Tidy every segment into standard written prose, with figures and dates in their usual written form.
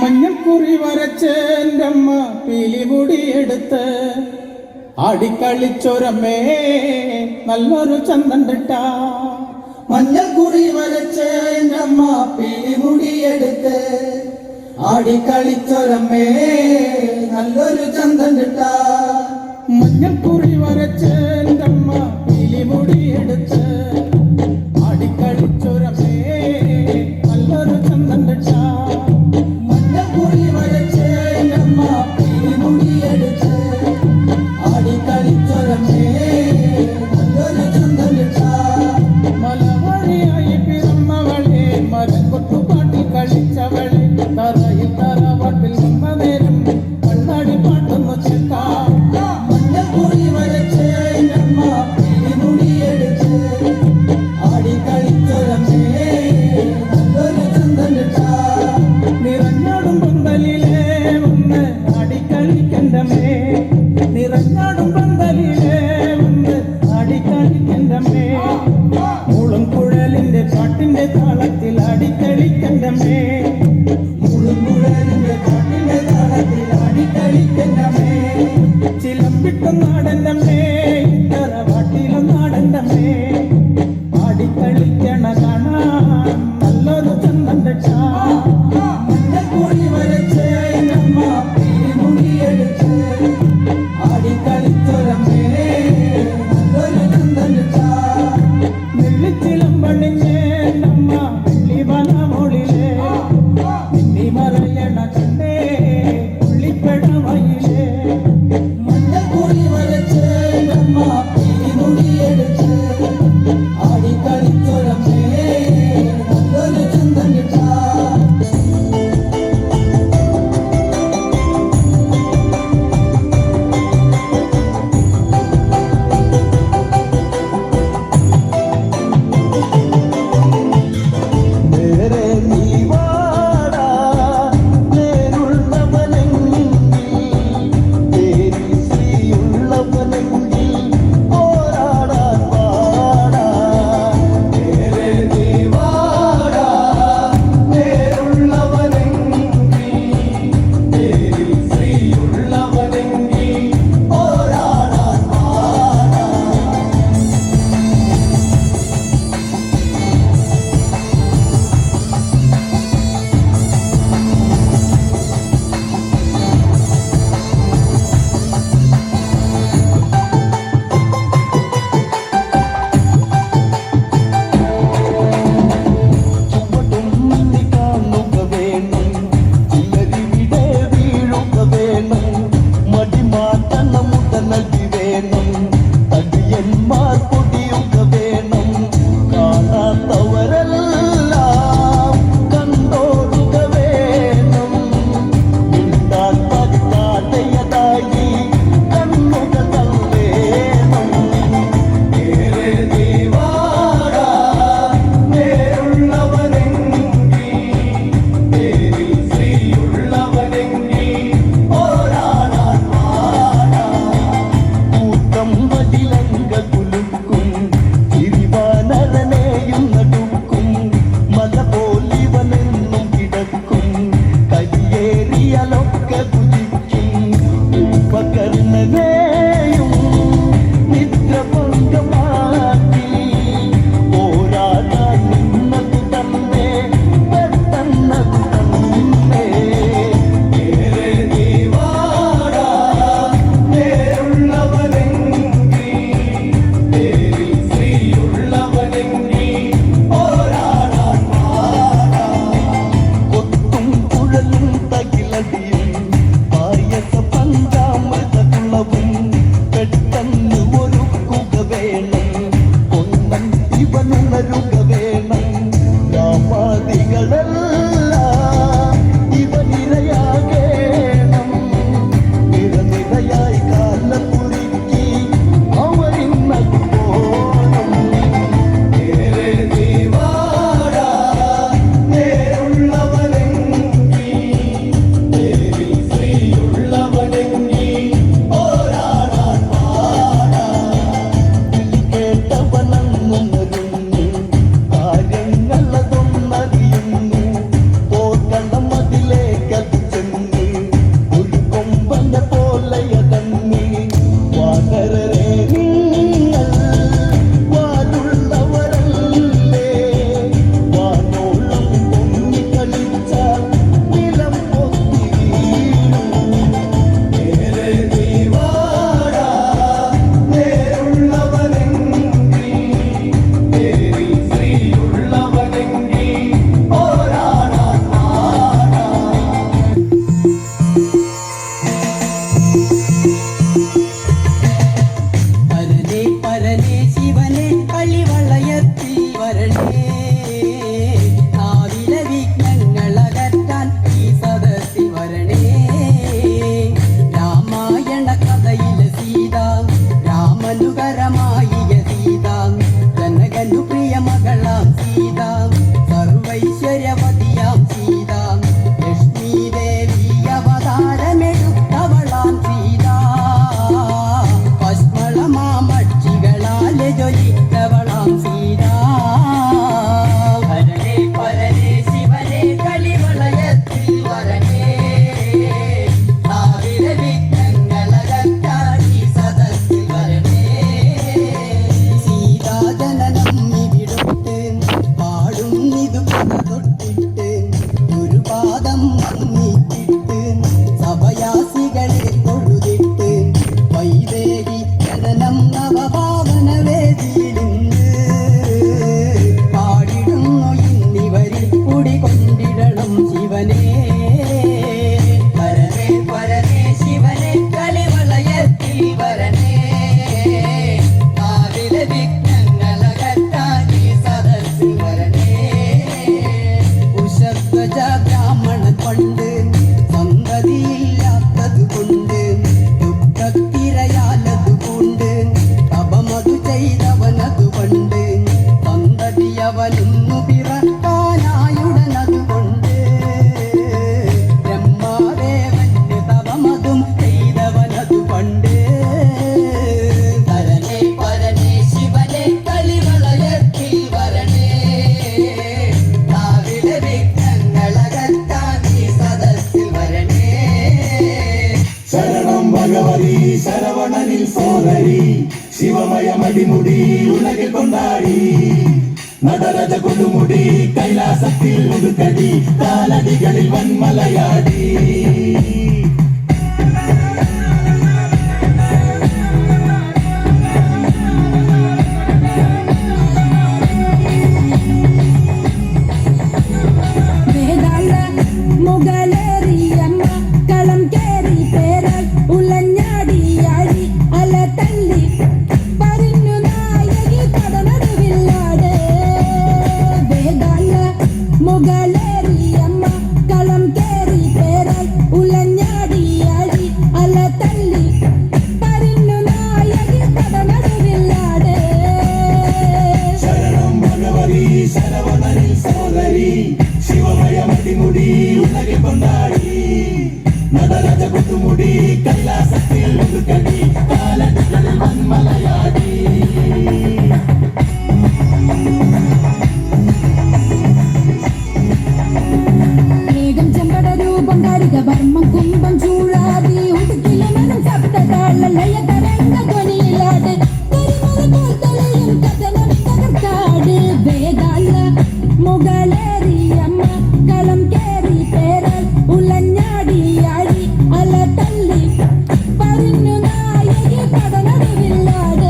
മഞ്ഞക്കുറി വരച്ചേൻ്റമ്മ പീലിമുടിയെടുത്ത് ആടിക്കളിച്ചൊരമ്മേ നല്ലൊരു ചന്തണ്ടിട്ട. മഞ്ഞക്കുറി വരച്ചേൻ്റമ്മ പീലിമുടിയെടുത്ത് ആടിക്കളിച്ചൊരമ്മേ നല്ലൊരു ചന്തണ്ടിട്ട. മഞ്ഞക്കുറി വരച്ചേൻ്റമ്മ പീലിമുടിയെടുത്ത് ആടിക്കളിച്ചൊരമ്മേ നല്ലൊരു ചന്തണ്ടിട്ട. മലവഴിയായി പിറന്നവളെ മരക്കൊട്ടുപാട്ടിൽ കളിച്ചവളെ തറയിൽ തറവാട്ടിൽ വന്ന നേരം കണ്ണാടി പാട്ടൊന്നു ചേർക്കാം. മഞ്ഞക്കുറി വരച്ചേൻ്റമ്മ പീലിമുടിയെടുത്ത് ആടിക്കളിച്ചൊരമ്മേ നല്ലൊരു ചന്തണ്ടിട്ട. നിറഞ്ഞാടും പന്തലിലെ ഒന്ന് ആടിക്കളിക്കണ്ടമേ, നിറഞ്ഞാടും പന്തലിലെ ഒന്ന് ആടിക്കളിക്കണ്ടമേ, മുളും കുഴലിന്റെ പാട്ടിന്റെ താളത്തിൽ ആടിക്കളിക്കണ്ടമേ, മുളും കുഴലിന്റെ പാട്ടിന്റെ താളത്തിൽ ആടിക്കളിക്കണ്ടമേ. ചിലമ്പിട്ടും നാടൻ്റമ്മേ തറവാട്ടിലും നാടൻ്റമ്മേ ആടിക്കളിക്കണ കാണാൻ നല്ലൊരു ചന്തണ്ടിട്ട. മഞ്ഞക്കുറി വരച്ചേൻ്റമ്മ പീലിമുടിയെടുത്ത് ആടിക്കളിച്ചൊരമ്മേ നല്ലൊരു ചന്തണ്ടിട്ട. നെല്ലിച്ചിലമ്പണിഞ്ഞേണ്ടമ്മ വെള്ളിമല മോളിലെ മിന്നി മറയണ കണ്ടേ പുള്ളിപ്പെടവയിലെ. മഞ്ഞക്കുറി വരച്ചേൻ്റമ്മ പീലിമുടിയെടുത്ത് ആടിക്കളിച്ചൊരമ്മേ നല്ലൊരു ചന്തണ്ടിട്ട. നേരെ നീ വാടാ നേരുള്ള ഭഗവതി ശരവണനിൽ സോദരി ശിവമയമടിമുടി ഉലകിൽ കൊണ്ടാടി നടരജ കൊടുമുടി കൈലാസത്തിൽ മുതുക്കടി കാലടികളിൽ വന്മലയാടി ശിവമയമടിമുടി ഉലകിൽ കൊണ്ടാടി നടരജ കൊടുമുടി കൈലാസത്തിൽ മുതുക്കടി കാലടികളിൽ വന്മലയാടി വേഗം ചെമ്പട രൂപം കാരിക വർമ്മം കുംഭം ചൂഴാതി ഉടുക്കിലും ശബ്ദതാള ലയ തരംഗ ധ്വനിയിലാട് കരിമല കഥനം തകർക്കാട് വേദാള മുകളേറിയമ്മ കളം കേറി പേരാൽ ഉലഞ്ഞാടിയാടി അല തല്ലി പറഞ്ഞു നായകി പടനടുവില്ലാട്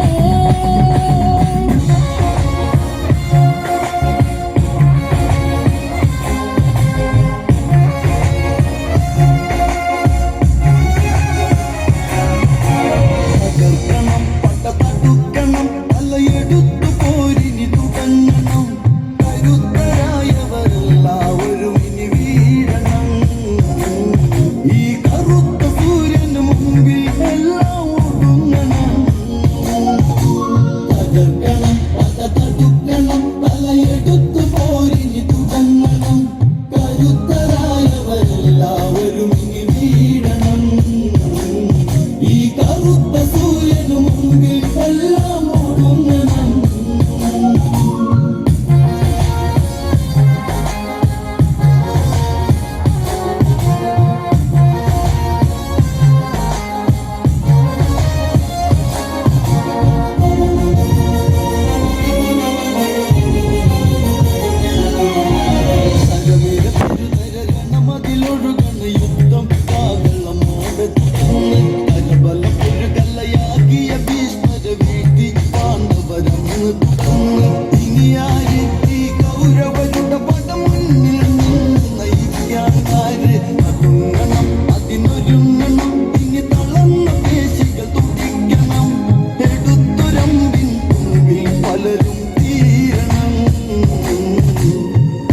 തകർക്കണം പടപടുക്കണം തലയെടുത്തു പോരിനി തുടങ്ങണം കരുത്തരായവരെല്ലാവരും ഇനി വീഴണം ഈ കറുത്ത സൂര്യന് മുമ്പിൽ എല്ലാം ഒടുങ്ങണം തകർക്കണം പടപടുക്കണം തലയെടുത്തു പോരിനി തുടങ്ങണം കരുത്തരായവരെല്ലാവരും ഇനി വീഴണം ഈ കറുത്ത സൂര്യനു മുമ്പിൽ എല്ലാം ഒടുങ്ങണം സകലമിര പെരുതരണമതിലൊഴുകണ യുദ്ധം കാകളമോടെ തുറന്ന് കരബല പുരുകല്ലയാകിയ ഭീഷ്മര വീഴ്ത്തി പാണ്ഡവരന്ന് തുറന്ന് ഇനിയാര് ഈ കൗരവരുടെ പടം മുന്നിൽ നിന്ന് നയിക്കാൻ ആര് അതുങ്ങണം അതിനൊരുങ്ങണം ഇനി തളർന്ന പേശികൾ തുടിക്കണം എടുത്തുരമ്പിൻ തുമ്പിൽ പലരും തീരണം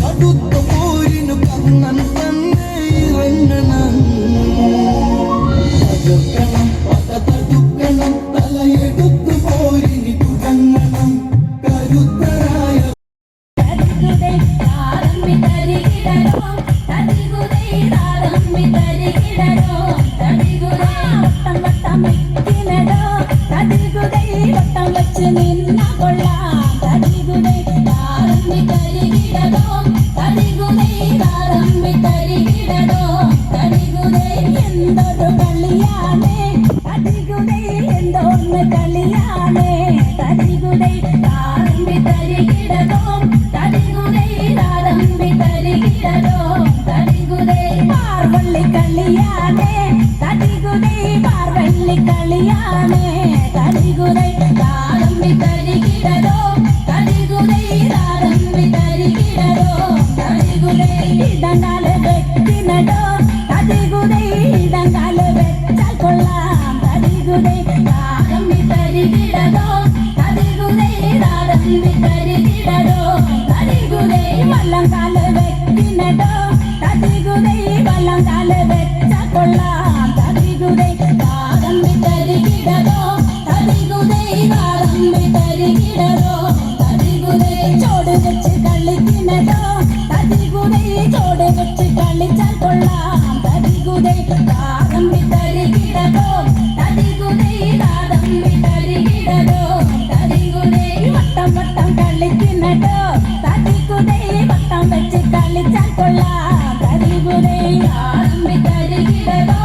കടുത്ത പോരിനു കണ്ണൻ തന്നെ ഇറങ്ങണം തകർക്കണം പടതടുക്കണം തലയെടുത്തു പോരിനി തുടങ്ങണം കരുത്തരായ തരികുടേ താരമ്മി തരികിടരോ തരികുടേ താരമ്മി തരികിടരോ തരികുടേ വട്ടം വട്ടം വെക്കിനടോ തരികുടേ വട്ടം വെച്ച് നിന്ന കൊള്ളാം തരികുടേ താരമ്മി തരികിടരോ തരികുടേ താരമ്മി തരികിടരോ തരികുടേ എന്തൊരു കളിയാണേ തരികുടേ എന്തോന്ന് കളിയാണേ തരികുടേ താരമ്മി തരികിടരോ തരികുടേ താരമ്മി തരികിടരോ തരികുടേ പാർവള്ളി കളിയാണേ തരികുടേ പാർവള്ളി കളിയാണേ തരികുടേ താരമ്മി തരികിടരോ തരികുടേ താരമ്മി തരികിടരോ തരികുടേ ഇടങ്കാല വെക്കിനടോ തരികുടേ ഇടങ്കാല വെച്ചാൽ കൊള്ളാം തരികുടേ താരമ്മി തരികിടരോ തരികുടേ താരമ്മി തരികിടരോ തരികുടേ വല്ലങ്കാല വെക്കിനടോ തരികുടേ വല്ലങ്കാല വെച്ചാൽ കൊള്ളാം തരികുടേ താരമ്മി തരികിടരോ തരികുടേ താരമ്മി തരികിടരോ തരികുടേ ചോട് വെച്ച് കളിക്കിനടോ തരികുടേ ചോട് വെച്ച് കളിച്ചാൽ കൊള്ളാം തരികുടേ താരമ്മി തരികിടരോ തരികുടേ താരമ്മി തരികിടരോ തരികുടേ വട്ടം വട്ടം കളിക്കിനടോ തരികുടേ വട്ടം വെച്ച് കളിച്ചാൽ കൊള്ളാം തരികുടേ താരമ്മി തരികിടരോ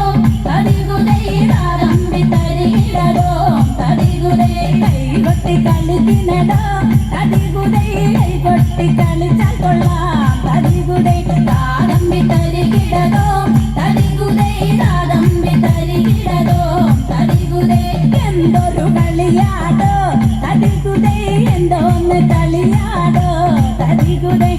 തരികുടേ താരമ്മി കളിക്കിനടോ തടികുടൈ കൈകൊട്ടി കളിച്ചാൽ കൊള്ളാം തടികുടൈ താരമ്പി തരികിടതോ തടികുടൈ താരമ്പി തരികിടതോ തടികുടൈ എന്തൊരു കളിയാടോ തടികുടൈ എന്തോന്ന് കളിയാടോ തടികുടൈ